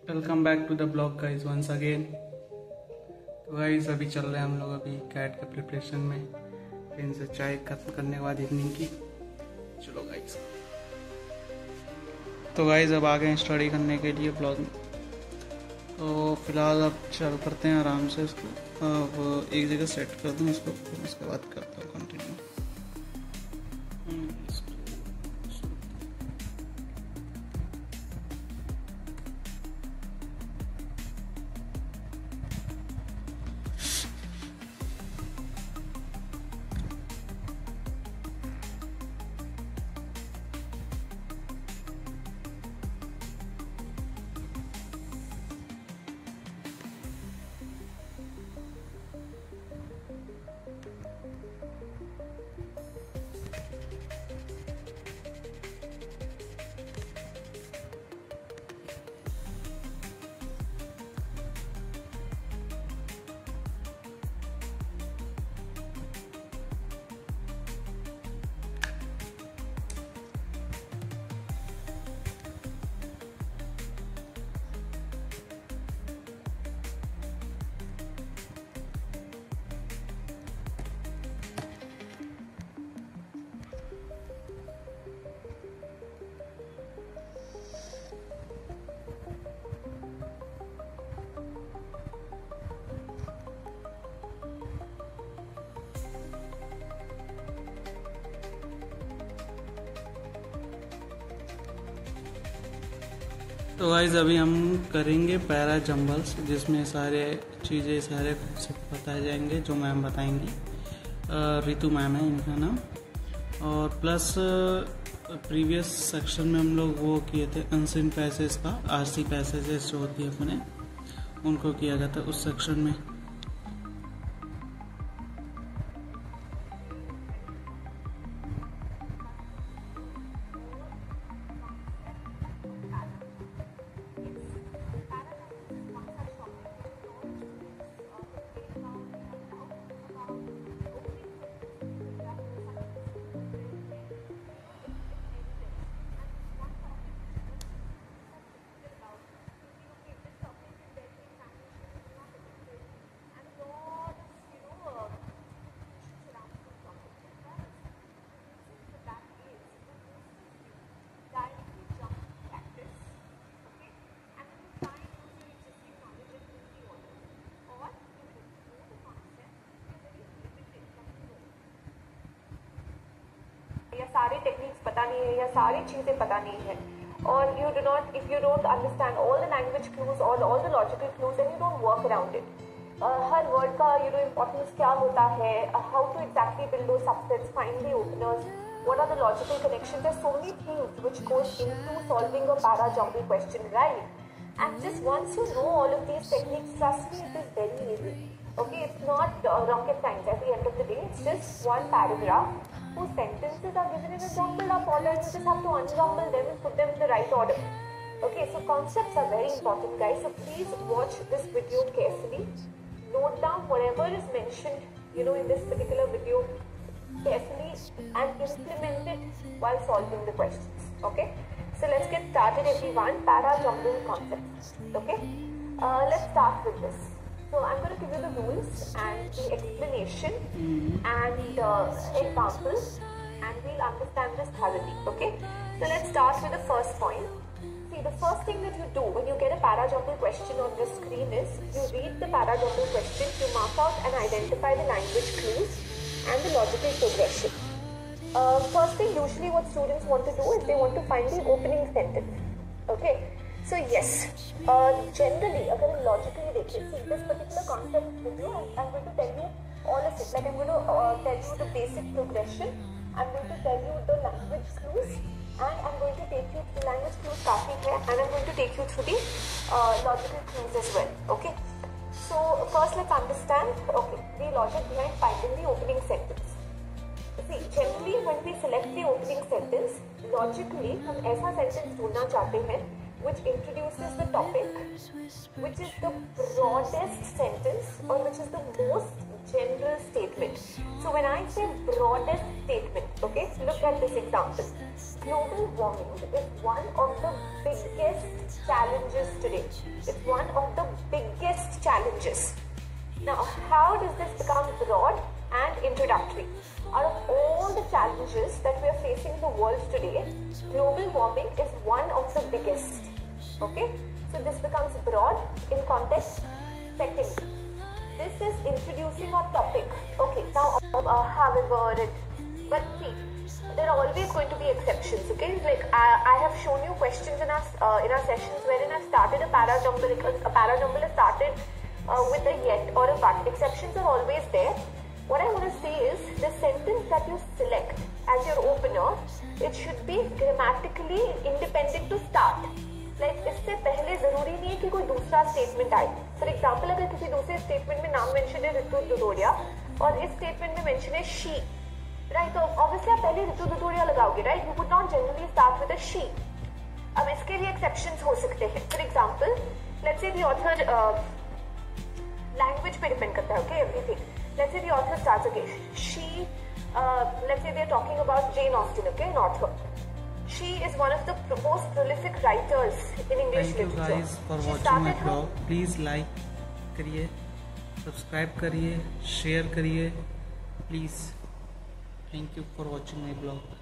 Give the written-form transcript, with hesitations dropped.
Welcome back to the blog guys once again. तो guys अभी चल रहे हैं हम लोग अभी कैट के प्रिपरेशन में, फिर से चाय खत्म करने के बाद इवनिंग की। चलो गाइज, तो गाइज अब आ गए हैं स्टडी करने के लिए ब्लॉग में। तो फिलहाल अब चल करते हैं आराम से इसको, अब एक जगह सेट कर दूँ इसको, फिर उसके बाद करता हूँ कंटिन्यू। तो गाइज अभी हम करेंगे पैरा जंबल्स, जिसमें सारे चीज़ें सारे कॉन्सेप्ट बताए जाएंगे जो मैम बताएंगी। रितु मैम है इनका नाम। और प्लस प्रीवियस सेक्शन में हम लोग वो किए थे अनसीन पैसेज का, आरसी पैसेजेस जो होती है अपने, उनको किया गया था उस सेक्शन में। या सारे टेक्निक्स पता नहीं है या सारी चीजें पता नहीं है, और you do not, if you don't understand all the language clues or all the logical clues, then you don't work around it. Her word का importance क्या होता है, how to exactly build those subsets, find the openers, what are the logical connections. There's so many things which goes into solving a para-jumble question, right? And just once you know all of these techniques, trust me, it is very easy. Okay, it's not rocket science. At the end of the day, it's just one paragraph whose sentences are given in a jumbled up order. You just have to unjumble them and put them in the right order. Okay, so concepts are very important, guys. So please watch this video carefully. Note down whatever is mentioned, in this particular video carefully and implement it while solving the questions. Okay, so let's get started, everyone. Para-jumble concepts. Okay, let's start with this. So I'm going to give you the rules and the explanation and examples, and we'll understand this thoroughly. Okay, so let's start with the first point. See, the first thing that you do when you get a para-jumble question on your screen is you read the para-jumble question, you mark out and identify the language clues and the logical progression. First thing, usually what students want to do is they want to find the opening sentence. Okay, so yes, generally अगर logically देखिए, see this particular concept video, I'm going to tell you all of it. Like I'm going to tell you the basic progression, I'm going to tell you the language clues, and I'm going to take you through language clues काफी है, and I'm going to take you through the logical clues as well. Okay, so first let's understand the logic behind finding the opening sentence. See, generally when we select the opening sentence, logically हम ऐसा sentence ढूंढना चाहते हैं which introduces the topic, which is the broadest sentence or which is the most general statement. So when I say broadest statement, okay, look at this example. Global warming is one of the biggest challenges today. It's one of the biggest challenges. Now, how does this become broad and introductory? Out of all the challenges that we are facing in the world today, global warming is one of the biggest. Okay? So this becomes broad in context. Second, this is introducing our topic. Okay, now however, but see, there are always going to be exceptions. Okay, like I have shown you questions in our sessions wherein I've started a para jumble. A para jumble is started with a yet or a but. Exceptions are always there. What I want to say is the sentence that you select as your opener, it should be grammatically independent to start. Like इससे पहले जरूरी नहीं है कि कोई दूसरा statement आए. For example अगर किसी दूसरे स्टेटमेंट में नाम मेंशन है ऋतु दुधोड़िया और इस स्टेटमेंट में मेंशन है शी, राइट, तो ऑब्वियसली आप पहले ऋतु दुधोड़िया लगाओगे, right. You would not generally start with a she. अब इसके लिए एक्सेप्शंस हो सकते हैं. For example let's say the author language पे डिपेंड करता है. Okay, everything. Let's say the author starts, okay, she, let's say they're talking about Jane Austen, okay, an author. She is one of the most prolific writers in English literature. Thank you guys for watching my blog. Please like करिए, subscribe करिए, share करिए, please. Thank you for watching my blog.